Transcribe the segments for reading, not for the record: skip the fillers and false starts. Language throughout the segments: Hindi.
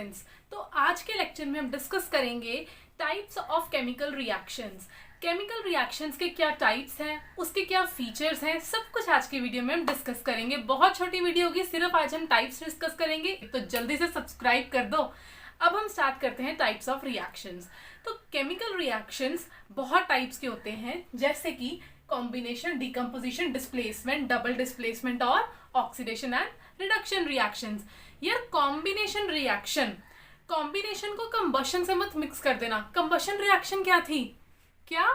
स्टूडेंट्स, तो आज के लेक्चर में हम डिस्कस करेंगे types of chemical reactions. Chemical reactions के क्या टाइप्स हैं, उसके क्या फीचर्स हैं, सब कुछ आज के वीडियो में हम डिस्कस करेंगे। बहुत छोटी वीडियो होगी, सिर्फ आज हम टाइप्स डिस्कस करेंगे, तो जल्दी से सब्सक्राइब कर दो। अब हम स्टार्ट करते हैं टाइप्स ऑफ रिएक्शंस। तो केमिकल रिएक्शंस बहुत टाइप्स के होते हैं, जैसे कि combination, decomposition, displacement, double displacement और ऑक्सीडेशन एंड रिडक्शन रिएक्शंस। यार कॉम्बिनेशन रिएक्शन, कॉम्बिनेशन को कंबशन से मत मिक्स कर देना। कंबशन रिएक्शन क्या थी? क्या?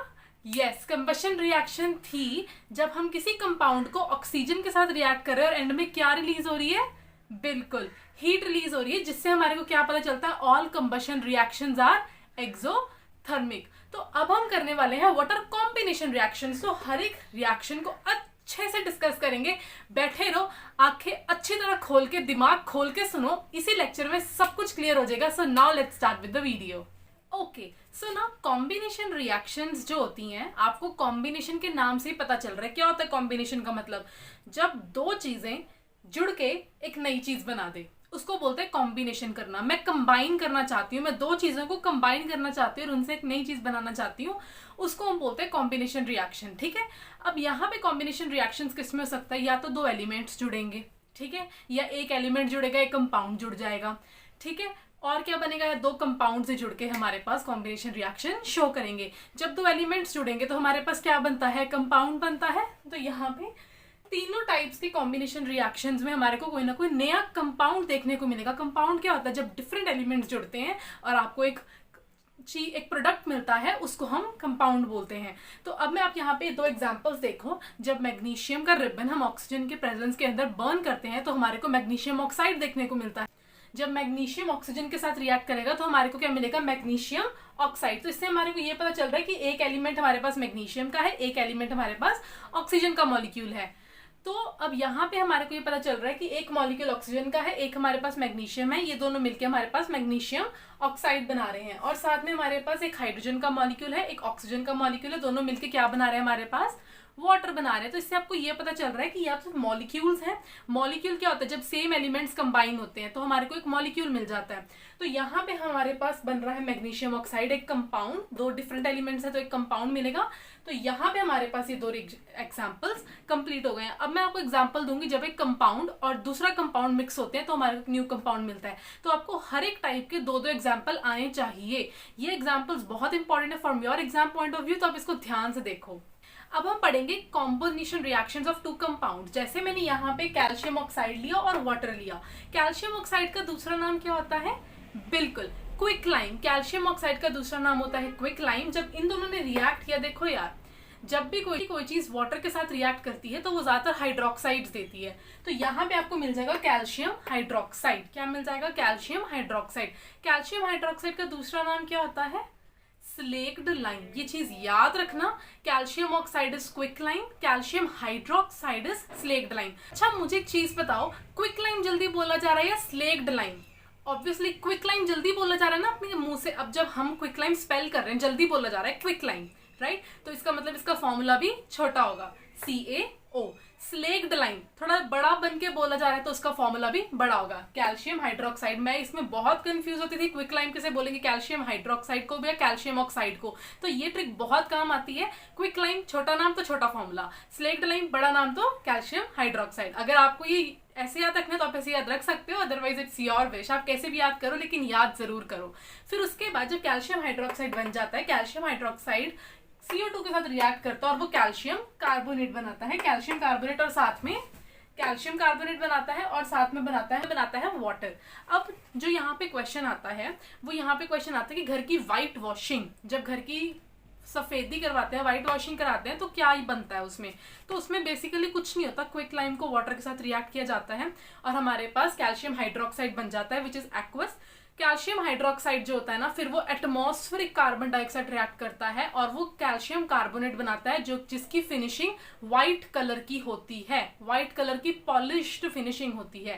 यस, कंबशन रिएक्शन थी जब हम किसी कंपाउंड को ऑक्सीजन के साथ रिएक्ट कर रहे हैं और एंड में क्या रिलीज हो रही है? बिल्कुल हीट रिलीज हो रही है, जिससे हमारे को क्या पता चलता है? All combustion reactions are exothermic. तो अब हम करने वाले हैं व्हाट आर कॉम्बिनेशन रिएक्शंस। तो हर एक रिएक्शन को अच्छे से डिस्कस करेंगे। बैठे रहो, आंखें अच्छी तरह खोल के, दिमाग खोल के सुनो, इसी लेक्चर में सब कुछ क्लियर हो जाएगा। So now let's start with the video. Okay, so now combination reactions जो होती हैं, आपको कॉम्बिनेशन के नाम से ही पता चल रहा है क्या होता है कॉम्बिनेशन का मतलब। जब दो चीजें जुड़ के एक नई चीज बना दे, उसको बोलते हैं कॉम्बिनेशन करना। मैं कंबाइन करना चाहती हूँ, मैं दो चीजों को कंबाइन करना चाहती हूँ और उनसे एक नई चीज बनाना चाहती हूँ, उसको हम बोलते हैं कॉम्बिनेशन रिएक्शन। ठीक है, अब यहाँ पे कॉम्बिनेशन रिएक्शंस किस में हो सकता है? या तो दो एलिमेंट्स जुड़ेंगे, ठीक है, या एक एलिमेंट जुड़ेगा, एक कंपाउंड जुड़ जाएगा, ठीक है। और क्या बनेगा? दो कंपाउंड से जुड़ के हमारे पास कॉम्बिनेशन रिएक्शन शो करेंगे। जब दो एलिमेंट्स जुड़ेंगे तो हमारे पास क्या बनता है? कंपाउंड बनता है। तो यहाँ पे तीनों टाइप्स की कॉम्बिनेशन रिएक्शंस में हमारे को कोई ना कोई नया कंपाउंड देखने को मिलेगा। कंपाउंड क्या होता है? जब डिफरेंट एलिमेंट्स जुड़ते हैं और आपको एक प्रोडक्ट मिलता है, उसको हम कंपाउंड बोलते हैं। तो अब मैं आप यहाँ पे दो एग्जांपल्स देखो। जब मैग्नीशियम का रिबन हम ऑक्सीजन के प्रेजेंस के अंदर बर्न करते हैं तो हमारे को मैग्नीशियम ऑक्साइड देखने को मिलता है। जब मैग्नीशियम ऑक्सीजन के साथ रिएक्ट करेगा तो हमारे को क्या मिलेगा? Magnesium oxide. तो इससे हमारे को ये पता चल रहा है कि एक एलिमेंट हमारे पास मैग्नीशियम का है, एक एलिमेंट हमारे पास ऑक्सीजन का मॉलिक्यूल है। तो अब यहाँ पे हमारे को ये पता चल रहा है कि एक मॉलिक्यूल ऑक्सीजन का है, एक हमारे पास मैग्नीशियम है, ये दोनों मिलकर हमारे पास मैग्नीशियम ऑक्साइड बना रहे हैं। और साथ में हमारे पास एक हाइड्रोजन का मॉलिक्यूल है, एक ऑक्सीजन का मॉलिक्यूल है, दोनों मिलकर क्या बना रहे हैं? हमारे पास वाटर बना रहे हैं। तो इससे आपको ये पता चल रहा है कि यहाँ पे मॉलिक्यूल्स हैं। मॉलिक्यूल क्या होता है? जब सेम एलिमेंट्स कंबाइन होते हैं तो हमारे को एक मॉलिक्यूल मिल जाता है। तो यहाँ पे हमारे पास बन रहा है मैग्नीशियम ऑक्साइड, एक कंपाउंड, दो डिफरेंट एलिमेंट्स है तो एक कंपाउंड मिलेगा। तो यहाँ पे हमारे पास ये दो एग्जाम्पल्स कंप्लीट हो गए हैं। अब मैं आपको एग्जाम्पल दूंगी, जब एक कंपाउंड और दूसरा कंपाउंड मिक्स होते हैं तो हमारे को न्यू कंपाउंड मिलता है। तो आपको हर एक टाइप के दो दो एग्जाम्पल आने चाहिए। ये एग्जाम्पल्स बहुत इंपॉर्टेंट है from your exam point of view, तो आप इसको ध्यान से देखो। अब हम पढ़ेंगे combination reactions of two compound. जैसे मैंने यहाँ पे कैल्शियम ऑक्साइड लिया और वाटर लिया। कैल्शियम ऑक्साइड का दूसरा नाम क्या होता है? बिल्कुल क्विक लाइम। कैल्शियम ऑक्साइड का दूसरा नाम होता है क्विक लाइम। जब इन दोनों ने रिएक्ट किया, देखो यार, जब भी कोई चीज वाटर के साथ रिएक्ट करती है तो वो ज्यादातर हाइड्रोक्साइड्स देती है। तो यहाँ पे आपको मिल जाएगा कैल्शियम हाइड्रोक्साइड। क्या मिल जाएगा? Calcium hydroxide. कैल्शियम हाइड्रोक्साइड का दूसरा नाम क्या होता है? Slaked lime. ये चीज याद रखना, calcium oxide is quick lime, calcium hydroxide is slaked lime. अच्छा, मुझे एक चीज बताओ, क्विक लाइम जल्दी बोला जा रहा है या slaked lime? Obviously quick lime जल्दी बोला जा रहा है ना अपने मुंह से। अब जब हम क्विक लाइम स्पेल कर रहे हैं, जल्दी बोला जा रहा है क्विक लाइम, राइट? तो इसका मतलब इसका फॉर्मूला भी छोटा होगा, CaO। स्लेक्ड लाइम थोड़ा बड़ा बन के बोला जा रहा है तो उसका फॉर्मूला भी बड़ा होगा, कैल्शियम हाइड्रोक्साइड। मैं इसमें बहुत कंफ्यूज होती थी, क्विक लाइम कैसे बोलेंगे कैल्शियम हाइड्रोक्साइड को भी या कैल्शियम ऑक्साइड को। तो ये ट्रिक बहुत काम आती है। क्विक लाइम छोटा नाम तो छोटा फॉर्मूला, स्लेक्ड लाइम बड़ा नाम तो कैल्शियम हाइड्रोक्साइड। अगर आपको ये ऐसे याद रखना है तो आप ऐसे याद रख सकते हो, अदरवाइज इट्स योर विश, आप कैसे भी याद करो, लेकिन याद जरूर करो। फिर उसके बाद जब कैल्शियम हाइड्रोक्साइड बन जाता है, कैल्शियम हाइड्रोक्साइड CO2 के साथ रिएक्ट करता है और वो कैल्शियम कार्बोनेट बनाता है। कैल्शियम कार्बोनेट और साथ में कैल्शियम कार्बोनेट बनाता है और साथ में बनाता है वाटर। अब जो यहाँ पे क्वेश्चन आता है, वो यहाँ पे क्वेश्चन आता है कि घर की व्हाइट वॉशिंग, जब घर की सफेदी करवाते हैं, व्हाइट वॉशिंग कराते हैं, तो क्या ही बनता है उसमें? तो उसमें बेसिकली कुछ नहीं होता, क्विक लाइम को वाटर के साथ रिएक्ट किया जाता है और हमारे पास कैल्शियम हाइड्रोक्साइड बन जाता है, which is aqueous. Calcium hydroxide जो होता है ना, फिर वो एटमॉस्फेरिक कार्बन डाइऑक्साइड रिएक्ट करता है और वो कैल्शियम कार्बोनेट बनाता है, जो जिसकी फिनिशिंग व्हाइट कलर की होती है, व्हाइट कलर की पॉलिश्ड फिनिशिंग होती है।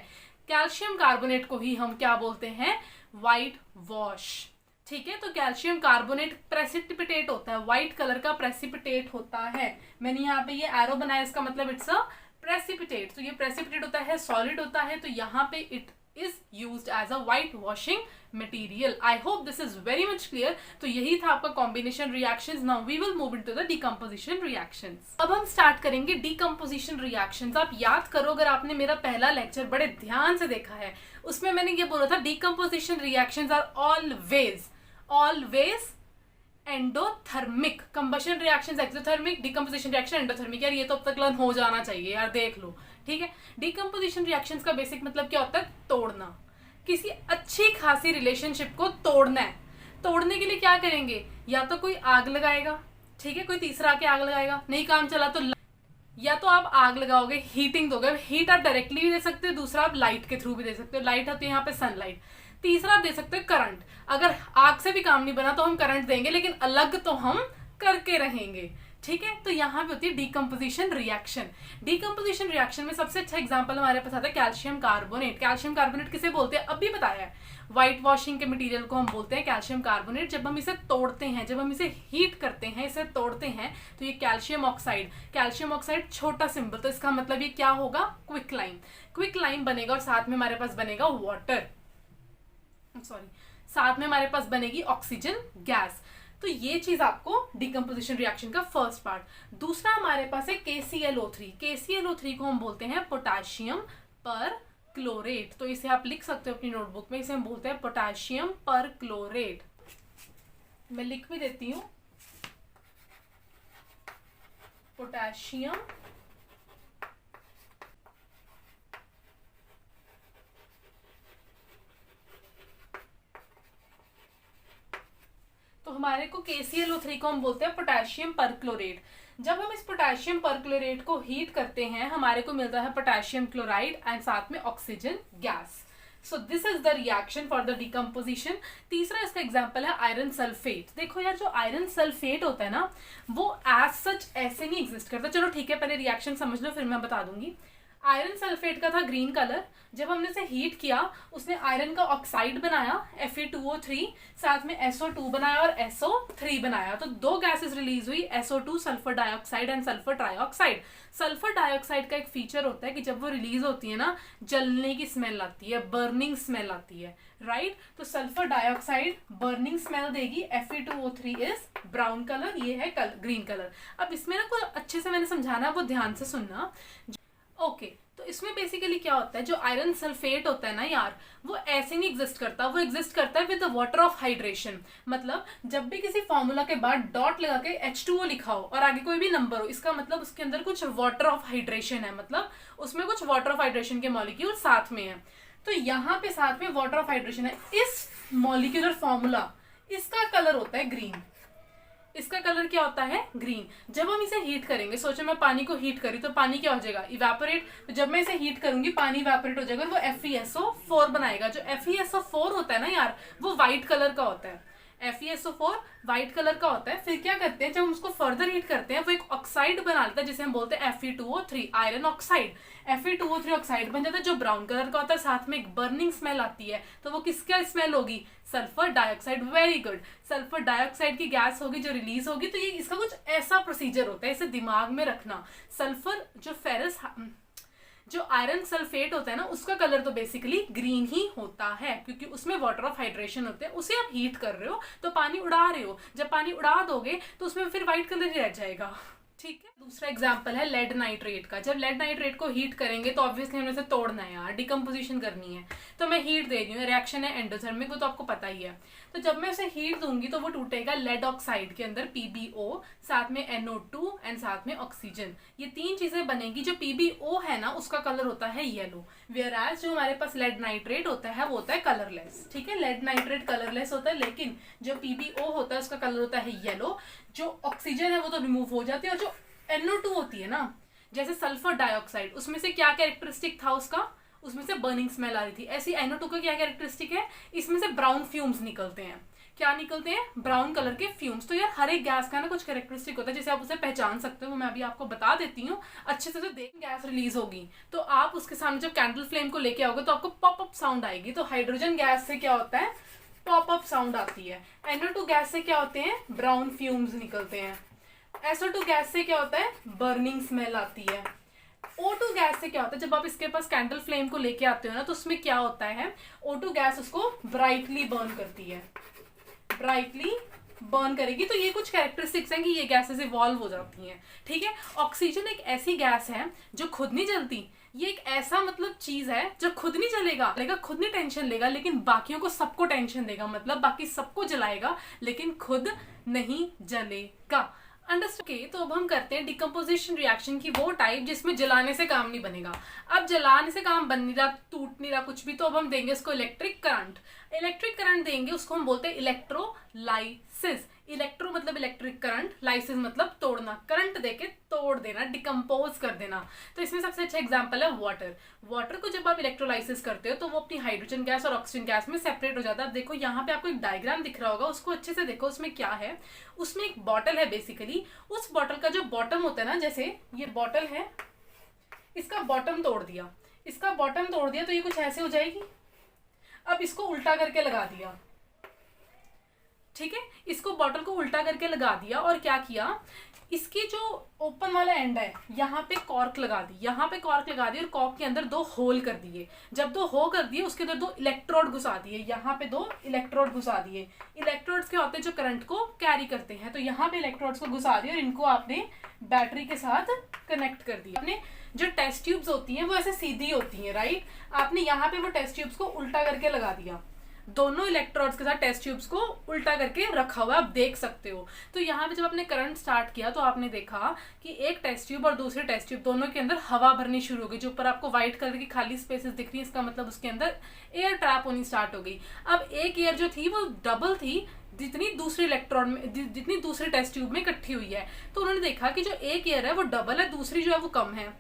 कैल्शियम कार्बोनेट को ही हम क्या बोलते हैं? White wash. ठीक है, तो कैल्शियम कार्बोनेट प्रेसिपिटेट होता है, व्हाइट कलर का प्रेसिपिटेट होता है। मैंने यहाँ पे ये एरो बनाया, इसका मतलब इट्स अ प्रेसिपिटेट। तो ये प्रेसिपिटेट होता है, सॉलिड होता है, तो यहाँ पे it is used as a white washing material. I hope this is very much clear. तो यही था आपका combination reactions. Now we will move into the decomposition reactions. अब हम start करेंगे decomposition reactions. आप याद करो, अगर आपने मेरा पहला लेक्चर बड़े ध्यान से देखा है, उसमें मैंने ये बोला था decomposition reactions are always endothermic. Combustion reactions exothermic, decomposition reaction endothermic. यार ये तो अब तक लर्न हो जाना चाहिए यार, देख लो. ठीक है, डिकम्पोजिशन रिएक्शंस का बेसिक मतलब क्या होता है? तोड़ना. किसी अच्छी खासी रिलेशनशिप को तोड़ना है. तोड़ने के लिए क्या करेंगे? या तो कोई आग लगाएगा, ठीक है, कोई तीसरा आके आग लगाएगा, नहीं काम चला तो या तो आप आग लगाओगे, हीटिंग दोगे. हीट आप डायरेक्टली भी दे सकते हो, दूसरा आप लाइट के थ्रू भी दे सकते हो. लाइट होती है यहाँ पे सनलाइट. तीसरा आप दे सकते हो करंट. अगर आग से भी काम नहीं बना तो हम करंट देंगे, लेकिन अलग तो हम करके रहेंगे. ठीक है, तो यहाँ पे होती है डिकम्पोजिशन रिएक्शन. डिकम्पोजिशन रिएक्शन में सबसे अच्छा एग्जांपल हमारे पास आता है कैल्शियम कार्बोनेट. कैल्शियम कार्बोनेट किसे बोलते हैं? अभी बताया है. व्हाइट वॉशिंग के मटेरियल को हम बोलते हैं कैल्शियम कार्बोनेट. जब हम इसे तोड़ते हैं, जब हम इसे हीट करते हैं, इसे तोड़ते हैं, तो ये कैल्शियम ऑक्साइड. कैल्शियम ऑक्साइड छोटा सिंबल, तो इसका मतलब ये क्या होगा? Quick lime. क्विक लाइम बनेगा और साथ में हमारे पास बनेगा वाटर, साथ में हमारे पास बनेगी ऑक्सीजन गैस. तो ये चीज आपको डिकम्पोजिशन रिएक्शन का फर्स्ट पार्ट. दूसरा हमारे पास है KClO3. KClO3 को हम बोलते हैं पोटेशियम पर क्लोरेट. तो इसे आप लिख सकते हो अपनी नोटबुक में. इसे हम बोलते हैं पोटेशियम पर क्लोरेट. मैं लिख भी देती हूं, पोटेशियम तो हमारे को KClO3 को हम बोलते हैं पोटेशियम परक्लोरेट. जब हम इस पोटेशियम परक्लोरेट को हीट करते हैं, हमारे को मिलता है पोटेशियम क्लोराइड एंड साथ में oxygen gas. So this is the reaction for the decomposition. तीसरा इसका एग्जांपल है आयरन सल्फेट. देखो यार, जो आयरन सल्फेट होता है ना, वो एज सच ऐसे नहीं एग्जिस्ट करता. चलो ठीक है, पहले रिएक्शन समझ लो, फिर मैं बता दूंगी. आयरन सल्फेट का था ग्रीन कलर. जब हमने इसे हीट किया, उसने आयरन का ऑक्साइड बनाया Fe2O3, साथ में SO2 बनाया और SO3 बनाया. तो दो गैसेस रिलीज हुई, SO2 sulphur dioxide and sulphur trioxide. Sulphur dioxide का एक फीचर होता है कि जब वो रिलीज होती है ना, जलने की स्मेल आती है, बर्निंग स्मेल आती है, राइट. तो सल्फर डाइऑक्साइड बर्निंग स्मेल देगी. Fe2O3 इज ब्राउन कलर, ये है ग्रीन कलर. अब इसमें ना कोई अच्छे से मैंने समझाना, वो ध्यान से सुनना. ओके, तो इसमें बेसिकली क्या होता है, जो आयरन सल्फेट होता है ना यार, वो ऐसे नहीं एग्जिस्ट करता. वो एग्जिस्ट करता है with the water of hydration. मतलब जब भी किसी फॉर्मूला के बाद डॉट लगा के H2O लिखा हो और आगे कोई भी नंबर हो, इसका मतलब उसके अंदर कुछ वाटर ऑफ हाइड्रेशन है. मतलब उसमें कुछ वाटर ऑफ हाइड्रेशन के मॉलिक्यूल साथ में है. तो यहाँ पे साथ में वाटर ऑफ हाइड्रेशन है. इस मॉलिक्यूलर फॉर्मूला, इसका कलर होता है ग्रीन. इसका कलर क्या होता है? ग्रीन. जब हम इसे हीट करेंगे, सोचो मैं पानी को हीट करी तो पानी क्या हो जाएगा? इवेपोरेट. तो जब मैं इसे हीट करूंगी, पानी इवेपोरेट हो जाएगा और वो FeSO4 बनाएगा. जो FeSO4 होता है ना यार, वो व्हाइट कलर का होता है. FeSO4 व्हाइट कलर का होता है. फिर क्या करते हैं, जब हम उसको फर्दर हीट करते हैं, वो एक ऑक्साइड बना लेता है जिसे हम बोलते हैं Fe2O3, iron oxide. Fe2O3 oxide बन जाता है जो ब्राउन कलर का होता है. साथ में एक बर्निंग स्मेल आती है. तो वो किसका स्मेल होगी? Sulphur dioxide. Very good. Sulphur dioxide की गैस होगी जो रिलीज होगी. तो ये इसका कुछ ऐसा प्रोसीजर होता है, इसे दिमाग में रखना. सल्फर जो आयरन सल्फेट होता है ना, उसका कलर तो बेसिकली ग्रीन ही होता है, क्योंकि उसमें वाटर ऑफ हाइड्रेशन होते हैं. उसे आप हीट कर रहे हो तो पानी उड़ा रहे हो. जब पानी उड़ा दोगे तो उसमें फिर व्हाइट कलर ही रह जाएगा. ठीक है. दूसरा एग्जांपल है लेड नाइट्रेट का. जब लेड नाइट्रेट को हीट करेंगे तो ऑब्वियसली हमें इसे तोड़ना है यार, डिकम्पोजिशन करनी है. तो मैं हीट दे रही हूँ, रिएक्शन है एंडोथर्मिक, वो तो आपको पता ही है. तो जब मैं उसे हीट दूंगी तो वो टूटेगा लेड ऑक्साइड के अंदर PbO, साथ में NO2 एंड साथ में ऑक्सीजन. ये तीन चीजें बनेगी. जो PbO है ना, उसका कलर होता है येलो. वेयरएज जो हमारे पास लेड नाइट्रेट होता है, वो होता है कलरलेस. ठीक है, लेड नाइट्रेट कलरलेस होता है, लेकिन जो PbO होता है उसका कलर होता है येलो. जो ऑक्सीजन है वो तो रिमूव हो जाती है. और जो NO2 होती है ना, जैसे सल्फर डाइऑक्साइड, उसमें से क्या कैरेक्टरिस्टिक था उसका? उसमें से बर्निंग स्मेल आ रही थी. ऐसी NO2 का क्या कैरेक्टरिस्टिक है? इसमें से ब्राउन फ्यूम्स निकलते हैं. क्या निकलते हैं? ब्राउन कलर के फ्यूम्स. तो यार हर एक गैस का ना कुछ कैरेक्टरिस्टिक होता है जिसे आप उसे पहचान सकते हो. मैं अभी आपको बता देती हूँ अच्छे से. तो देख, गैस रिलीज होगी तो आप उसके सामने जब कैंडल फ्लेम को लेके आओगे तो आपको पॉपअप साउंड आएगी. तो हाइड्रोजन गैस से क्या होता है? पॉपअप साउंड आती है. NO2 गैस से क्या होते हैं? ब्राउन फ्यूम्स निकलते हैं. SO2 गैस से क्या होता है? बर्निंग स्मेल आती है. O2 गैस से क्या होता है, जब आप इसके पास कैंडल फ्लेम को लेके आते हो ना, तो उसमें क्या होता है, O2 गैस उसको ब्राइटली बर्न करती है, ब्राइटली बर्न करेगी। तो ये कुछ कैरेक्टरिस्टिक्स हैं कि ये गैसेस इवॉल्व हो जाती हैं, ठीक है। ऑक्सीजन एक ऐसी गैस है जो खुद नहीं जलती, ये एक ऐसा मतलब चीज है जो खुद नहीं जलेगा, खुद नहीं टेंशन लेगा, लेकिन बाकियों को सबको टेंशन देगा, मतलब बाकी सबको जलाएगा लेकिन खुद नहीं जलेगा। अंडरस्टैंड। तो अब हम करते हैं डिकम्पोजिशन रिएक्शन की वो टाइप जिसमें जलाने से काम नहीं बनेगा। अब जलाने से काम बन नहीं रहा, टूट नहीं रहा कुछ भी, तो अब हम देंगे इसको इलेक्ट्रिक करंट। इलेक्ट्रिक करंट देंगे, उसको हम बोलते हैं इलेक्ट्रोलाइसिस। इलेक्ट्रो मतलब इलेक्ट्रिक करंट, लाइसिस मतलब तोड़ना, करंट देके तोड़ देना, डिकम्पोज कर देना। तो इसमें सबसे अच्छा एग्जांपल है वाटर। वाटर को जब आप इलेक्ट्रोलाइसिस करते हो तो वो अपनी हाइड्रोजन गैस और ऑक्सीजन गैस में सेपरेट हो जाता है। अब देखो यहाँ पे आपको एक डायग्राम दिख रहा होगा, उसको अच्छे से देखो, उसमें क्या है। उसमें एक बॉटल है बेसिकली, उस बॉटल का जो बॉटम होता है ना, जैसे ये बॉटल है, इसका बॉटम तोड़ दिया, इसका बॉटम तोड़ दिया तो ये कुछ ऐसे हो जाएगी। अब इसको उल्टा करके लगा दिया, ठीक है, इसको बॉटल को उल्टा करके लगा दिया और क्या किया, इसकी जो ओपन वाला एंड है यहाँ पे कॉर्क लगा दी, यहाँ पे कॉर्क लगा दी और कॉर्क के अंदर 2 होल कर दिए। जब 2 होल कर दिए उसके अंदर 2 इलेक्ट्रोड घुसा दिए, यहाँ पे 2 इलेक्ट्रोड घुसा दिए। इलेक्ट्रोड्स के होते हैं जो करंट को कैरी करते हैं, तो यहाँ पे इलेक्ट्रोड्स को घुसा दिए और इनको आपने बैटरी के साथ कनेक्ट कर दिया। आपने जो टेस्ट ट्यूब्स होती हैं वो ऐसे सीधी होती हैं, राइट, आपने यहाँ पे वो टेस्ट ट्यूब्स को उल्टा करके लगा दिया, दोनों इलेक्ट्रोड्स के साथ टेस्ट ट्यूब्स को उल्टा करके रखा हुआ, आप देख सकते हो। तो यहाँ पे जब आपने करंट स्टार्ट किया तो आपने देखा कि एक टेस्ट ट्यूब और दूसरे टेस्ट ट्यूब दोनों के अंदर हवा भरनी शुरू हो गई। जो ऊपर आपको व्हाइट कलर की खाली स्पेसेस दिख रही है, इसका मतलब उसके अंदर एयर ट्रैप होनी स्टार्ट हो गई। अब एक एयर जो थी वो डबल थी जितनी दूसरे इलेक्ट्रॉन में, जितनी दूसरे टेस्ट ट्यूब में इकट्ठी हुई है। तो उन्होंने देखा कि जो एक एयर है वो डबल है, दूसरी जो है वो कम है।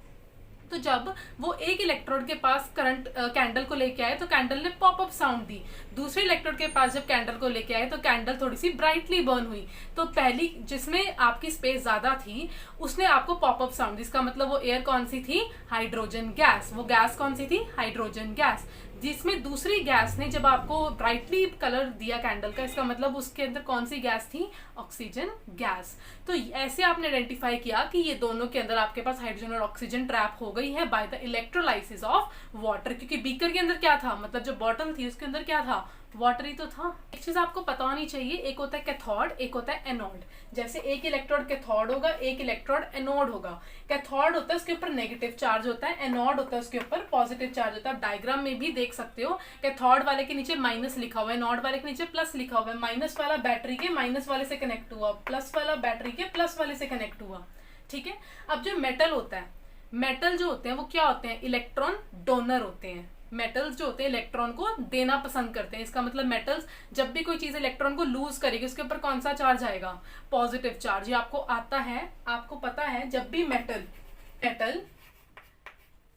तो जब वो एक इलेक्ट्रोड के पास करंट कैंडल को लेके आए तो कैंडल ने पॉपअप साउंड दी, दूसरे इलेक्ट्रोड के पास जब कैंडल को लेके आए तो कैंडल थोड़ी सी ब्राइटली बर्न हुई। तो पहली जिसमें आपकी स्पेस ज्यादा थी उसने आपको पॉपअप साउंड, जिसका मतलब वो एयर कौन सी थी, हाइड्रोजन गैस। वो गैस कौन सी थी, हाइड्रोजन गैस। जिसमें दूसरी गैस ने जब आपको ब्राइटली कलर दिया कैंडल का, इसका मतलब उसके अंदर कौन सी गैस थी, ऑक्सीजन गैस। तो ऐसे आपने आइडेंटिफाई किया कि ये दोनों के अंदर आपके पास हाइड्रोजन और ऑक्सीजन ट्रैप हो गई है by the electrolysis of water. क्योंकि बीकर के अंदर क्या था, मतलब जो बॉटल थी उसके अंदर क्या था, वाटर ही तो था। एक चीज आपको पता होनी चाहिए, एक होता है कैथोड, एक होता है एनोड। जैसे एक इलेक्ट्रोड कैथोड होगा, एक इलेक्ट्रोड एनोड होगा। कैथोड होता है उसके ऊपर नेगेटिव चार्ज होता है, एनोड होता है उसके ऊपर पॉजिटिव चार्ज होता है। आप डायग्राम में भी देख सकते हो, कैथोड वाले के नीचे माइनस लिखा हुआ है, एनोड वाले के नीचे प्लस लिखा हुआ है। माइनस वाला बैटरी के माइनस वाले से कनेक्ट हुआ, प्लस वाला बैटरी के प्लस वाले से कनेक्ट हुआ, ठीक है। अब जो मेटल होता है, मेटल जो होते हैं वो क्या होते हैं, इलेक्ट्रॉन डोनर होते हैं। मेटल्स जो होते हैं इलेक्ट्रॉन को देना पसंद करते हैं। इसका मतलब मेटल्स जब भी कोई चीज इलेक्ट्रॉन को लूज करेगी उसके ऊपर कौन सा चार्ज आएगा, पॉजिटिव चार्ज। ये आपको आता है, आपको पता है, जब भी मेटल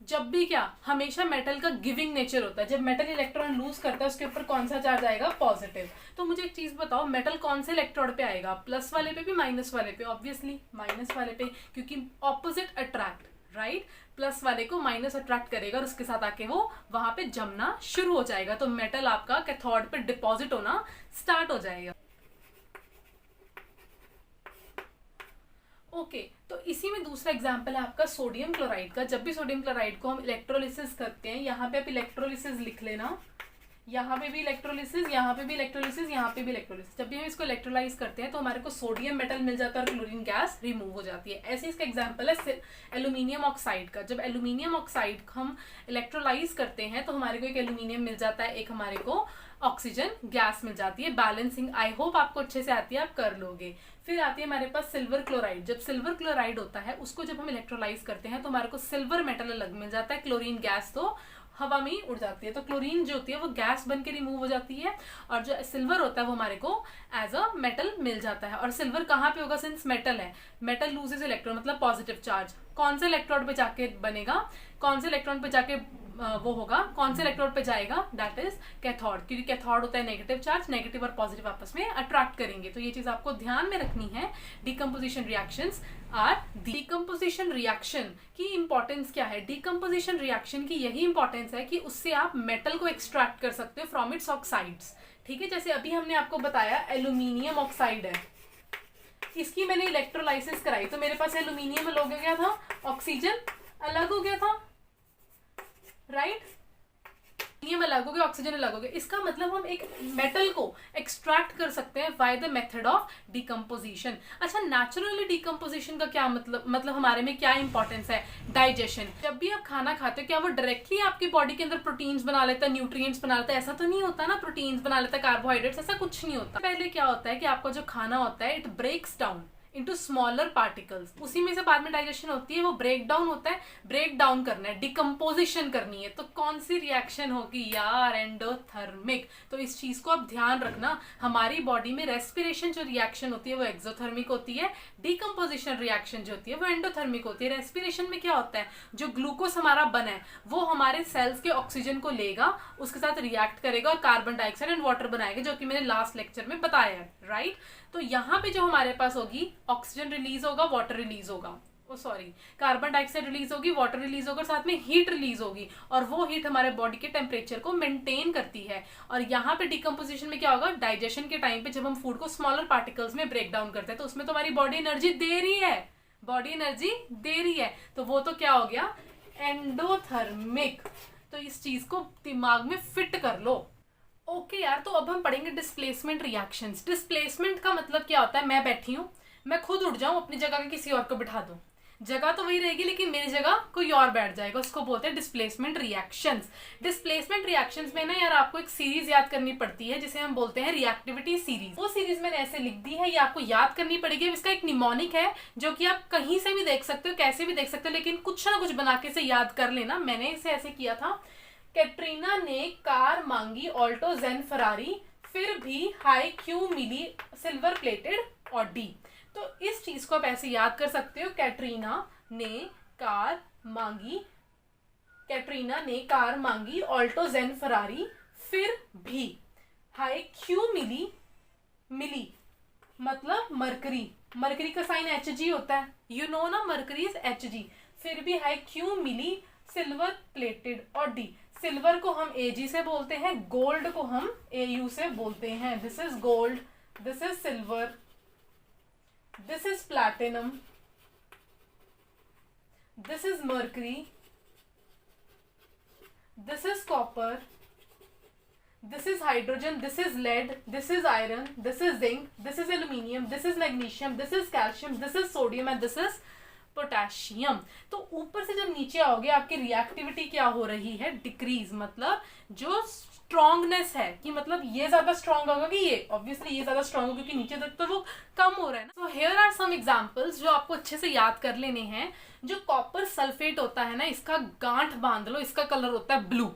जब भी क्या, हमेशा मेटल का गिविंग नेचर होता है। जब मेटल इलेक्ट्रॉन लूज करता है उसके ऊपर कौन सा चार्ज आएगा, पॉजिटिव। तो मुझे एक चीज बताओ, मेटल कौन से इलेक्ट्रोड पे आएगा, प्लस वाले पे भी माइनस वाले पे, ऑब्वियसली माइनस वाले पे, क्योंकि ऑपोजिट अट्रैक्ट, राइट। प्लस वाले को माइनस अट्रैक्ट करेगा और उसके साथ आके वो वहां पे जमना शुरू हो जाएगा। तो मेटल आपका कैथोड पे डिपॉजिट होना स्टार्ट हो जाएगा। ओके, तो इसी में दूसरा एग्जांपल है आपका सोडियम क्लोराइड का। जब भी सोडियम क्लोराइड को हम इलेक्ट्रोलिसिस करते हैं, यहाँ पे आप इलेक्ट्रोलिसिस लिख लेना, यहाँ पे भी इलेक्ट्रोलिसिस, यहाँ पे भी इलेक्ट्रोलिसिस, यहाँ पे भी इलेक्ट्रोलिसिस। जब भी हम इसको इलेक्ट्रोलाइज करते हैं तो हमारे को सोडियम मेटल मिल जाता है और क्लोरीन गैस रिमूव हो जाती है। ऐसे इसका एग्जांपल है एल्यूमिनियम ऑक्साइड का। जब एल्यूमिनियम ऑक्साइड हम इलेक्ट्रोलाइज करते हैं तो हमारे को एक एल्यूमिनियम मिल जाता है, एक हमारे को ऑक्सीजन गैस मिल जाती है। बैलेंसिंग आई होप आपको अच्छे से आती है, आप कर लोगे। फिर आती है हमारे पास सिल्वर क्लोराइड। जब सिल्वर क्लोराइड होता है उसको जब हम इलेक्ट्रोलाइज करते हैं तो हमारे को सिल्वर मेटल अलग मिल जाता है, क्लोरीन गैस तो हवा में ही उड़ जाती है। तो क्लोरीन जो होती है वो गैस बन के रिमूव हो जाती है और जो सिल्वर होता है वो हमारे को एज अ मेटल मिल जाता है। और सिल्वर कहाँ पे होगा, सिंस मेटल है, मेटल लूजेस इलेक्ट्रॉन मतलब पॉजिटिव चार्ज, कौन से इलेक्ट्रोड पे जाके बनेगा, कौन से इलेक्ट्रॉन पे जाके वो होगा, कौन से इलेक्ट्रोड पे जाएगा, दैट इज कैथोड। क्योंकि कैथोड होता है नेगेटिव चार्ज, नेगेटिव और पॉजिटिव आपस में अट्रैक्ट करेंगे। तो ये चीज आपको ध्यान में रखनी है। Decomposition reactions are decomposition reaction की इंपॉर्टेंस क्या है। डिकम्पोजिशन रिएक्शन की यही इंपॉर्टेंस है कि उससे आप मेटल को एक्सट्रैक्ट कर सकते हो फ्रॉम इट्स ऑक्साइड्स, ठीक है। जैसे अभी हमने आपको बताया एल्यूमिनियम ऑक्साइड है, इसकी मैंने इलेक्ट्रोलाइसिस कराई तो मेरे पास एल्यूमिनियम में लोगे क्या था, ऑक्सीजन अलग हो गया था, राइट? हीलियम अलग हो गया, ऑक्सीजन अलग हो गया। इसका मतलब हम एक मेटल को एक्सट्रैक्ट कर सकते हैं by the method of decomposition. अच्छा, नेचुरली डिकम्पोजिशन का क्या मतलब हमारे में क्या इंपॉर्टेंस है? डाइजेशन। जब भी आप खाना खाते हो क्या वो डायरेक्टली आपकी बॉडी के अंदर प्रोटीन्स बना लेता है, न्यूट्रिएंट्स बना लेता है? ऐसा तो नहीं होता ना, प्रोटीन्स बना लेता है, कार्बोहाइड्रेट्स, ऐसा कुछ नहीं होता। पहले क्या होता है कि आपका जो खाना होता है it breaks down into smaller particles, उसी में से बाद में डाइजेशन होती है, वो ब्रेक डाउन होता है। ब्रेक डाउन करना है, डिकम्पोजिशन करनी है, तो कौन सी रिएक्शन होगी यार? एंडोथर्मिक। तो इस चीज को आप ध्यान रखना, हमारी बॉडी में रेस्पिरेशन जो रिएक्शन होती है वो एक्सोथर्मिक होती है, डिकम्पोजिशन रिएक्शन जो होती है वो एंडोथर्मिक होती है। रेस्पिरेशन में क्या होता है, जो ग्लूकोज हमारा बना है वो हमारे सेल्स के ऑक्सीजन को लेगा, उसके साथ रिएक्ट करेगा और कार्बन डाइऑक्साइड एंड वाटर बनाएगा, जो कि मैंने लास्ट लेक्चर में बताया है, राइट? तो यहाँ पे जो हमारे पास होगी, ऑक्सीजन रिलीज होगा, वाटर रिलीज होगा, कार्बन डाइऑक्साइड रिलीज होगी, वाटर रिलीज होगा, साथ में हीट रिलीज होगी, और वो हीट हमारे बॉडी के टेम्परेचर को मेंटेन करती है। और यहाँ पे डिकम्पोजिशन में क्या होगा, डाइजेशन के टाइम पे जब हम फूड को स्मॉलर पार्टिकल्स में ब्रेक डाउन करते हैं तो उसमें तो हमारी बॉडी एनर्जी दे रही है, बॉडी एनर्जी दे रही है, तो वो तो क्या हो गया, एंडोथर्मिक। तो इस चीज को दिमाग में फिट कर लो। ओके यार, तो अब हम पढ़ेंगे डिस्प्लेसमेंट रिएक्शंस। डिस्प्लेसमेंट का मतलब क्या होता है, मैं बैठी हूँ, मैं खुद उठ जाऊं, अपनी जगह के किसी और को बिठा दूं, जगह तो वही रहेगी लेकिन मेरी जगह कोई और बैठ जाएगा, उसको बोलते हैं डिस्प्लेसमेंट रिएक्शंस। डिस्प्लेसमेंट रिएक्शंस में ना यार आपको एक सीरीज याद करनी पड़ती है जिसे हम बोलते हैं रिएक्टिविटी सीरीज। वो सीरीज मैंने ऐसे लिख दी है, ये आपको याद करनी पड़ेगी। इसका एक निमोनिक है जो कि आप कहीं से भी देख सकते हो, कैसे भी देख सकते हो, लेकिन कुछ ना कुछ बना के इसे याद कर लेना। मैंने इसे ऐसे किया था, कैटरीना ने कार मांगी ऑल्टो जेन फरारी, फिर भी हाई क्यों मिली सिल्वर प्लेटेड ऑडी। तो इस चीज को आप ऐसे याद कर सकते हो, कैटरीना ने कार मांगी ऑल्टो जेन फरारी, फिर भी हाई क्यों मिली मतलब मरकरी का साइन Hg होता है, यू नो ना, मरकरी इज Hg। फिर भी हाई क्यों मिली सिल्वर प्लेटेड ऑडी। सिल्वर को हम Ag से बोलते हैं, गोल्ड को हम Au से बोलते हैं। This is gold, this is silver, this is platinum, this is mercury, this is copper, this is hydrogen, this is lead, this is iron, this is zinc, this is aluminium, this is magnesium, this is calcium, this is sodium and this is potassium. तो ऊपर से जब नीचे आओगे आपकी रिएक्टिविटी क्या हो रही है, डिक्रीज। मतलब जो स्ट्रॉन्गनेस है कि मतलब ये ज्यादा स्ट्रॉन्ग होगा कि ये, ऑब्वियसली ये ज्यादा स्ट्रॉन्ग होगा क्योंकि नीचे तक तो वो कम हो रहा है ना। So here are some examples जो आपको अच्छे से याद कर लेने हैं। जो कॉपर सल्फेट होता है ना, इसका गांठ बांध लो, इसका कलर होता है ब्लू।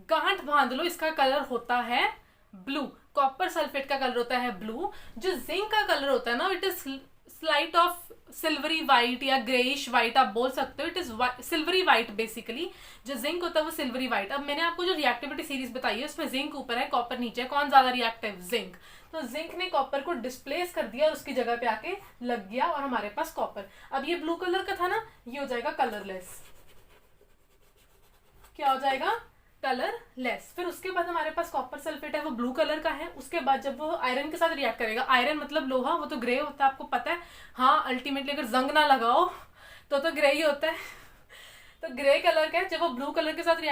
गांठ बांध लो, इसका कलर होता है ब्लू। कॉपर सल्फेट का कलर होता है ब्लू। जो जिंक का कलर होता है ना, it is slight of silvery white या ग्रेइश वाइट आप बोल सकते हो। It is silvery white basically. जो जिंक होता है वो सिल्वरी वाइट। अब मैंने आपको जो रिएक्टिविटी सीरीज बताई है उसमें जिंक ऊपर है, कॉपर नीचे है, कौन ज्यादा रिएक्टिव? जिंक। तो जिंक ने कॉपर को डिस्प्लेस कर दिया और उसकी जगह पे आके लग गया और हमारे पास कॉपर। अब ये ब्लू कलर का था ना, ये हो जाएगा कलरलेस। क्या हो जाएगा? कलरलेस। फिर उसके बाद हमारे पास कॉपर सल्फेट है, वो ब्लू कलर का है। उसके बाद जब वो आयरन के साथ रिएक्ट करेगा, आयरन मतलब लोहा, वो तो ग्रे होता है, आपको पता है। हाँ, अल्टीमेटली अगर जंग ना लगाओ तो ग्रे ही होता है। तो ग्रे कलर का है। जब वो ब्लू कलर के साथ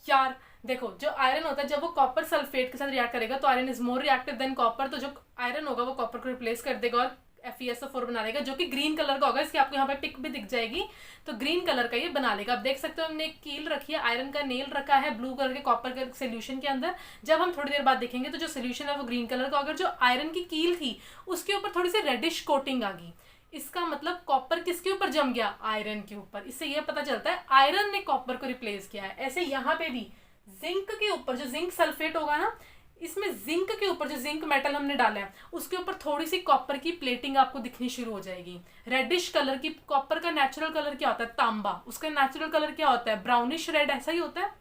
यार देखो, जो आयरन होता है जब वो कॉपर सल्फेट के साथ रिएक्ट करेगा तो iron is more reactive than copper. तो जो आयरन होगा वो कॉपर को रिप्लेस कर देगा और FeSO4 बना लेगा, जो कि ग्रीन कलर का होगा। इसकी आपको यहाँ पे पिक भी दिख जाएगी। तो ग्रीन कलर का ये बना लेगा। आप देख सकते हो हमने एक कील रखी है, आयरन का नेल रखा है ब्लू कलर के कॉपर के सोल्यूशन के अंदर। जब हम थोड़ी देर बाद देखेंगे तो जो सोल्यूशन है वो ग्रीन कलर का। अगर जो आयरन की कील थी उसके ऊपर थोड़ी सी रेडिश कोटिंग आ गई, इसका मतलब कॉपर किसके ऊपर जम गया? आयरन के ऊपर। इससे यह पता चलता है आयरन ने कॉपर को रिप्लेस किया है। ऐसे यहाँ पे भी जिंक के ऊपर जो जिंक सल्फेट होगा ना, इसमें जिंक के ऊपर जो जिंक मेटल हमने डाला है उसके ऊपर थोड़ी सी कॉपर की प्लेटिंग आपको दिखनी शुरू हो जाएगी, रेडिश कलर की। कॉपर का नेचुरल कलर क्या होता है? तांबा। उसका नेचुरल कलर क्या होता है? ब्राउनिश रेड, ऐसा ही होता है।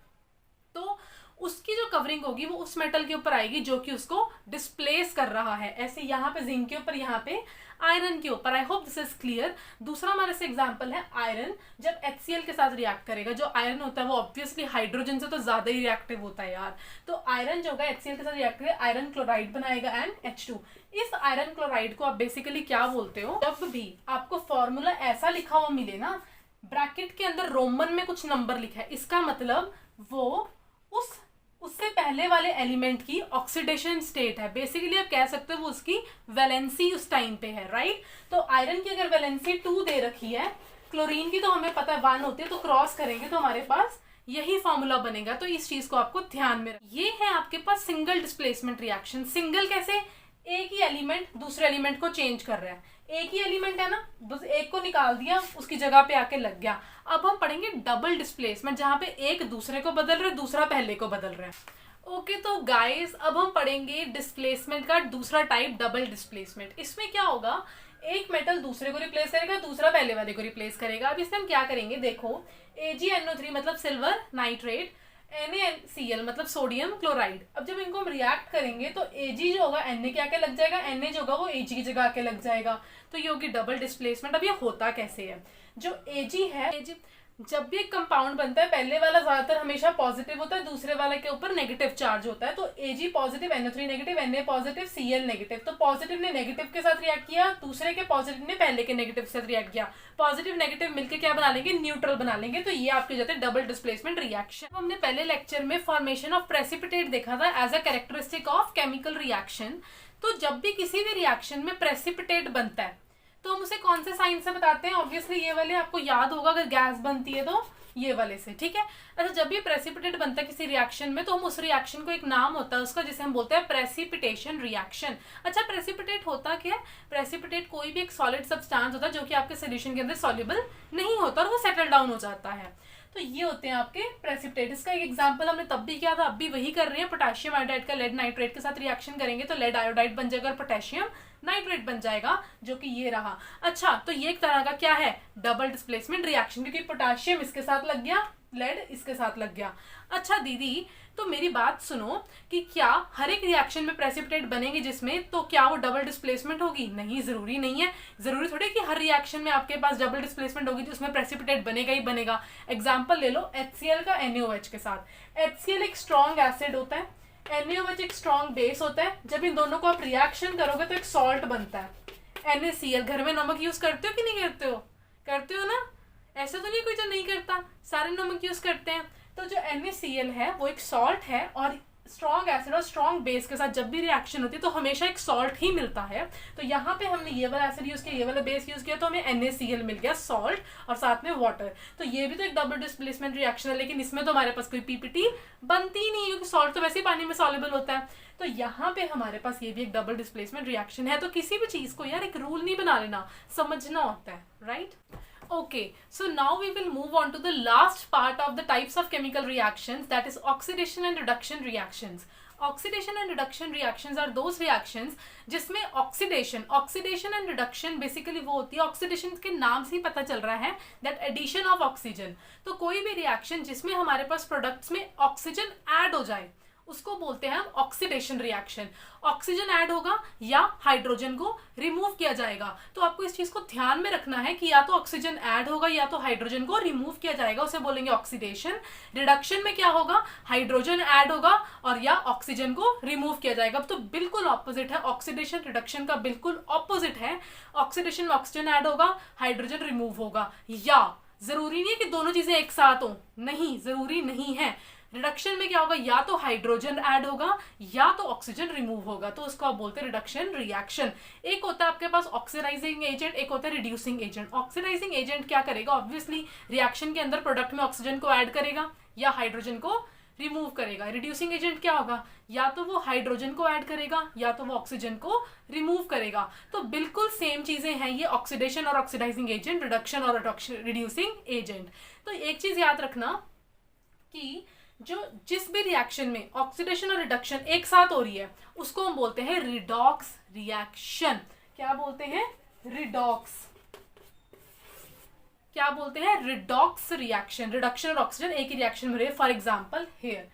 तो उसकी जो कवरिंग होगी वो उस मेटल के ऊपर आएगी जो कि उसको डिस्प्लेस कर रहा है। ऐसे यहाँ पे जिंक के ऊपर, यहाँ पे आयरन के ऊपर। I hope this is clear. दूसरा हमारे से एग्जांपल है आयरन जब HCl के साथ रिएक्ट करेगा। जो आयरन होता है वो ऑब्वियसली हाइड्रोजन से तो ज्यादा ही रिएक्टिव होता है यार। तो आयरन जो होगा HCl के साथ रिएक्ट करेगा, आयरन क्लोराइड बनाएगा एंड H2। इस आयरन क्लोराइड को आप बेसिकली क्या बोलते हो? जब भी आपको फॉर्मूला ऐसा लिखा हुआ मिले ना, ब्रैकेट के अंदर रोमन में कुछ नंबर लिखा है, इसका मतलब वो उससे पहले वाले एलिमेंट की ऑक्सीडेशन स्टेट है। बेसिकली आप कह सकते हो वो उसकी वैलेंसी उस टाइम पे है, राइट। तो आयरन की अगर वैलेंसी 2 दे रखी है, क्लोरीन की तो हमें पता है 1 होती है, तो क्रॉस करेंगे तो हमारे पास यही फॉर्मूला बनेगा। तो इस चीज को आपको ध्यान में ये है आपके पास सिंगल डिस्प्लेसमेंट रिएक्शन। सिंगल कैसे? एक ही एलिमेंट दूसरे एलिमेंट को चेंज कर रहा है, एक ही एलिमेंट है ना, बस एक को निकाल दिया, उसकी जगह पे आके लग गया। अब हम पढ़ेंगे डबल डिस्प्लेसमेंट, जहां पे एक दूसरे को बदल रहा है, दूसरा पहले को बदल रहा है। ओके, तो गाइस अब हम पढ़ेंगे डिस्प्लेसमेंट का दूसरा टाइप, डबल डिस्प्लेसमेंट। इसमें क्या होगा, एक मेटल दूसरे को रिप्लेस करेगा, दूसरा पहले वाले को रिप्लेस करेगा। अब इसमें हम क्या करेंगे, देखो AgNO3 मतलब सिल्वर नाइट्रेट, NaCl मतलब सोडियम क्लोराइड। अब जब इनको हम रिएक्ट करेंगे तो Ag जो होगा Na के आके लग जाएगा, Na जो होगा वो Ag की जगह आके लग जाएगा, तो ये होगी डबल डिस्प्लेसमेंट। अब ये होता कैसे है, जो Ag है, जब भी एक कंपाउंड बनता है पहले वाला ज्यादातर हमेशा पॉजिटिव होता है, दूसरे वाले के ऊपर नेगेटिव चार्ज होता है। तो Ag positive, NO3 negative, Na positive, Cl negative. तो पॉजिटिव ने नेगेटिव के साथ रिएक्ट किया, दूसरे के पॉजिटिव ने पहले के नेगेटिव के साथ रिएक्ट किया, पॉजिटिव नेगेटिव मिलकर क्या बना लेंगे, न्यूट्रल बना लेंगे। तो ये आपके जाते हैं डबल डिस्प्लेसमेंट रिएक्शन। हमने पहले लेक्चर में फॉर्मेशन ऑफ प्रेसिपिटेट देखा था as a characteristic of chemical reaction. तो जब भी किसी भी रिएक्शन में प्रेसिपिटेट बनता है तो हम उसे कौन से साइन से बताते हैं, ऑब्वियसली ये वाले आपको याद होगा, अगर गैस बनती है तो ये वाले से, ठीक है। अच्छा, जब भी प्रेसिपिटेट बनता है किसी रिएक्शन में तो हम उस रिएक्शन को एक नाम होता है उसका, जिसे हम बोलते हैं प्रेसिपिटेशन रिएक्शन। अच्छा, प्रेसिपिटेट होता क्या है, प्रेसिपिटेट कोई भी एक सॉलिड सब्सटेंस होता है जो कि आपके सोल्यूशन के अंदर सॉल्युबल नहीं होता और वो सेटल डाउन हो जाता है, तो ये होते हैं आपके प्रेसिपिटेट। इसका एक एग्जांपल हमने तब भी किया था, अब भी वही कर रहे हैं। पोटेशियम आयोडाइड का लेड नाइट्रेट के साथ रिएक्शन करेंगे तो लेड आयोडाइड बन जाएगा और पोटेशियम नाइट्रेट बन जाएगा, जो कि ये रहा। अच्छा, तो ये एक तरह का क्या है, डबल डिस्प्लेसमेंट रिएक्शन, क्योंकि पोटेशियम इसके साथ लग गया, लेड इसके साथ लग गया। अच्छा दीदी, तो मेरी बात सुनो कि क्या हर एक रिएक्शन में प्रेसिपिटेट बनेंगे जिसमें, तो क्या वो डबल डिस्प्लेसमेंट होगी? नहीं, जरूरी नहीं है। जरूरी थोड़ी कि हर रिएक्शन में आपके पास डबल डिस्प्लेसमेंट होगी जिसमें प्रेसिपिटेट बनेगा ही बनेगा। एग्जांपल ले लो HCl का NaOH के साथ। HCl एक स्ट्रॉन्ग एसिड होता है, NaOH एक स्ट्रॉन्ग बेस होता है। जब इन दोनों को आप रिएक्शन करोगे तो एक सॉल्ट बनता है NaCl। घर में नमक यूज करते हो कि नहीं करते हो? करते हो ना, ऐसा तो नहीं कोई जो नहीं करता, सारे नमक यूज करते हैं। तो जो NaCl है वो एक सॉल्ट है, और स्ट्रॉन्ग एसिड और स्ट्रॉन्ग बेस के साथ जब भी रिएक्शन होती है तो हमेशा एक सॉल्ट ही मिलता है। तो यहाँ पे हमने ये वाला एसिड यूज किया, ये वाला बेस यूज किया, तो हमें NaCl मिल गया, सॉल्ट, और साथ में वाटर। तो ये भी तो एक डबल डिस्प्लेसमेंट रिएक्शन है, लेकिन इसमें तो हमारे पास कोई पीपीटी बनती ही नहीं, क्योंकि सॉल्ट तो वैसे ही पानी में सॉल्युबल होता है। तो यहाँ पे हमारे पास ये भी एक डबल डिस्प्लेसमेंट रिएक्शन है। तो किसी भी चीज को यार एक रूल नहीं बना लेना, समझना होता है, right. Okay, so now we will move on to the last part of the types of chemical reactions, that is oxidation and reduction reactions. Oxidation and reduction reactions are those reactions जिसमें oxidation and reduction basically वो होती है, oxidation के नाम से ही पता चल रहा है that addition of oxygen। तो कोई भी reaction जिसमें हमारे पास products में oxygen add हो जाए उसको बोलते हैं हम ऑक्सीडेशन रिएक्शन। ऑक्सीजन ऐड होगा या हाइड्रोजन को रिमूव किया जाएगा। तो आपको इस चीज को ध्यान में रखना है कि या तो ऑक्सीजन ऐड होगा या तो हाइड्रोजन को रिमूव किया जाएगा, उसे बोलेंगे ऑक्सीडेशन। रिडक्शन में क्या होगा, हाइड्रोजन ऐड होगा और या ऑक्सीजन को रिमूव किया जाएगा। अब तो बिल्कुल ऑपोजिट है, ऑक्सीडेशन रिडक्शन का बिल्कुल ऑपोजिट है। ऑक्सीडेशन में ऑक्सीजन ऐड होगा, हाइड्रोजन रिमूव होगा। या जरूरी नहीं है कि दोनों चीजें एक साथ हो, नहीं, जरूरी नहीं है। रिडक्शन में क्या होगा, या तो हाइड्रोजन ऐड होगा या तो ऑक्सीजन रिमूव होगा, तो उसको आप बोलते हैं रिडक्शन रिएक्शन। एक होता है आपके पास ऑक्सीडाइजिंग एजेंट, एक होता है रिड्यूसिंग एजेंट। ऑक्सीडाइजिंग एजेंट क्या करेगा, ऑब्वियसली रिएक्शन के अंदर प्रोडक्ट में ऑक्सीजन को ऐड करेगा या हाइड्रोजन को रिमूव करेगा। रिड्यूसिंग एजेंट क्या होगा, या तो वो हाइड्रोजन को ऐड करेगा या तो वो ऑक्सीजन को रिमूव करेगा। तो बिल्कुल सेम चीजें हैं ये, ऑक्सीडेशन और ऑक्सीडाइजिंग एजेंट, रिडक्शन और रिड्यूसिंग एजेंट। तो एक चीज याद रखना कि जो जिस भी रिएक्शन में ऑक्सीडेशन और रिडक्शन एक साथ हो रही है उसको हम बोलते हैं रिडॉक्स रिएक्शन। क्या बोलते हैं, रिडॉक्स। क्या बोलते हैं, रिडॉक्स रिएक्शन। रिडक्शन और ऑक्सीजन एक ही रिएक्शन में रहे। For example here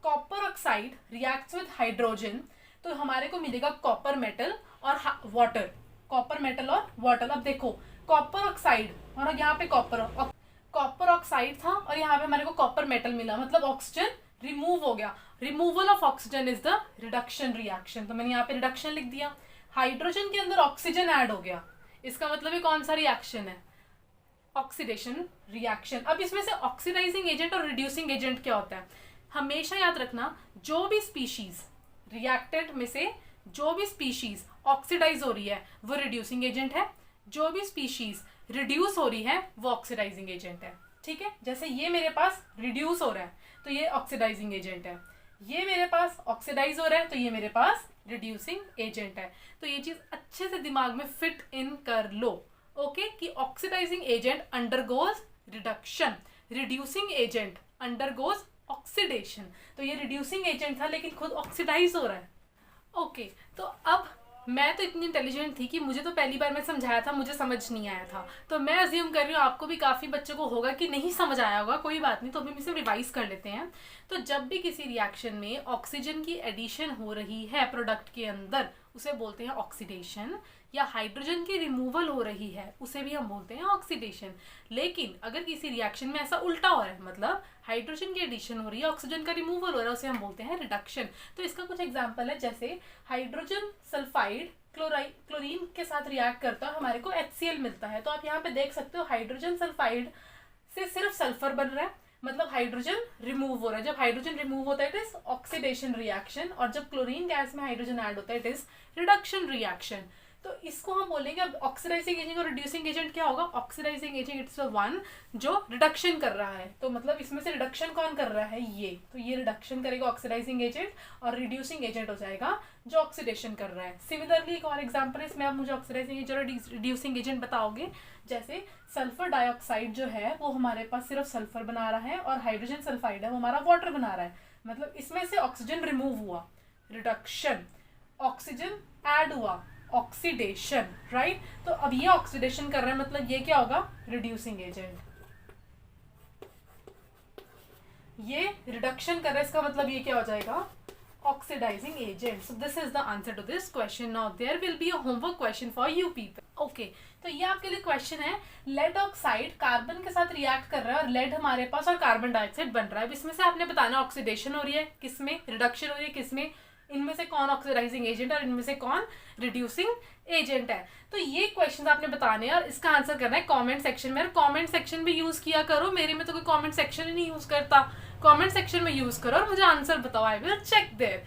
copper oxide reacts with hydrogen, तो हमारे को मिलेगा कॉपर मेटल और वाटर। कॉपर मेटल और वाटर। अब देखो कॉपर ऑक्साइड और यहाँ पे कॉपर ऑक्साइड था और यहाँ पे हमारे को कॉपर मेटल मिला, मतलब ऑक्सीजन रिमूव हो गया। Removal of oxygen is the reduction reaction, तो मैंने यहाँ पे रिडक्शन लिख दिया। हाइड्रोजन के अंदर ऑक्सीजन ऐड हो गया, इसका मतलब ये कौन सा रिएक्शन है, ऑक्सीडेशन रिएक्शन। अब इसमें से ऑक्सीडाइजिंग एजेंट और रिड्यूसिंग एजेंट क्या होता है, हमेशा याद रखना, जो भी स्पीशीज रिएक्टेंट में से जो भी स्पीशीज ऑक्सीडाइज हो रही है वो रिड्यूसिंग एजेंट है, जो भी स्पीशीज रिड्यूस हो रही है वो ऑक्सीडाइजिंग एजेंट है। ठीक है, जैसे ये मेरे पास रिड्यूस हो रहा है तो ये ऑक्सीडाइजिंग एजेंट है, ये मेरे पास ऑक्सीडाइज हो रहा है तो ये मेरे पास रिड्यूसिंग एजेंट है। तो ये चीज अच्छे से दिमाग में फिट इन कर लो, ओके, कि oxidising agent undergoes reduction, reducing agent undergoes oxidation. तो ये रिड्यूसिंग एजेंट था लेकिन खुद ऑक्सीडाइज हो रहा है। ओके, तो अब मैं तो इतनी इंटेलिजेंट थी कि मुझे तो पहली बार मैं समझाया था, मुझे समझ नहीं आया था, तो मैं अज्यूम कर रही हूँ आपको भी काफ़ी बच्चों को होगा कि नहीं समझ आया होगा, कोई बात नहीं, तो अभी हम इसे रिवाइज कर लेते हैं। तो जब भी किसी रिएक्शन में ऑक्सीजन की एडिशन हो रही है प्रोडक्ट के अंदर उसे बोलते हैं ऑक्सीडेशन, या हाइड्रोजन की रिमूवल हो रही है उसे भी हम बोलते हैं ऑक्सीडेशन। लेकिन अगर किसी रिएक्शन में ऐसा उल्टा हो रहा है, मतलब हाइड्रोजन की एडिशन हो रही है ऑक्सीजन का रिमूवल हो रहा है, उसे हम बोलते हैं रिडक्शन। तो इसका कुछ एग्जांपल है, जैसे हाइड्रोजन सल्फाइड क्लोरीन के साथ रिएक्ट करता है, हमारे को HCl मिलता है। तो आप यहाँ पे देख सकते हो हाइड्रोजन सल्फाइड से सिर्फ सल्फर बन रहा है, मतलब हाइड्रोजन रिमूव हो रहा है। जब हाइड्रोजन रिमूव होता है इट इज ऑक्सीडेशन रिएक्शन, और जब क्लोरीन गैस में हाइड्रोजन ऐड होता है इट इज रिडक्शन रिएक्शन। तो इसको हम बोलेंगे, अब ऑक्सीडाइजिंग एजेंट और रिड्यूसिंग एजेंट क्या होगा, ऑक्सीडाइजिंग एजेंट इट्स वन जो रिडक्शन कर रहा है, तो मतलब इसमें से रिडक्शन कौन कर रहा है, ये, तो ये रिडक्शन करेगा ऑक्सीडाइजिंग एजेंट, और रिड्यूसिंग एजेंट हो जाएगा जो ऑक्सीडेशन कर रहा है। सिमिलरली एक और एग्जांपल है, इसमें आप मुझे ऑक्सीडाइजिंग एजेंट और रिड्यूसिंग एजेंट बताओगे। जैसे सल्फर डाइऑक्साइड जो है वो हमारे पास सिर्फ सल्फर बना रहा है, और हाइड्रोजन सल्फाइड है वो हमारा वाटर बना रहा है, मतलब इसमें से ऑक्सीजन रिमूव हुआ, रिडक्शन, ऑक्सीजन ऐड हुआ, ऑक्सीडेशन, राइट। तो अब ये ऑक्सीडेशन कर रहा है, मतलब ये क्या होगा, रिड्यूसिंग एजेंट। ये रिडक्शन कर रहा है, इसका मतलब ये क्या हो जाएगा, oxidising agent. So this is the answer to this question. Now there will be a homework question for you people. Okay, तो ये आपके लिए क्वेश्चन है, लेड ऑक्साइड कार्बन के साथ रिएक्ट कर रहा है और लेड हमारे पास और कार्बन डाइऑक्साइड बन रहा है। अब इसमें से आपने बताना ऑक्सीडेशन हो रही है किसमें, रिडक्शन हो रही है किसमें, इनमें से कौन ऑक्सीडाइजिंग एजेंट है और इनमें से कौन रिड्यूसिंग एजेंट है। तो ये क्वेश्चन आपने बताने हैं और इसका आंसर करना है कमेंट सेक्शन में। कमेंट सेक्शन भी यूज किया करो, मेरे में तो कोई कमेंट सेक्शन ही नहीं यूज करता, कमेंट सेक्शन में यूज करो और मुझे आंसर बताओ, आई विल चेक देयर।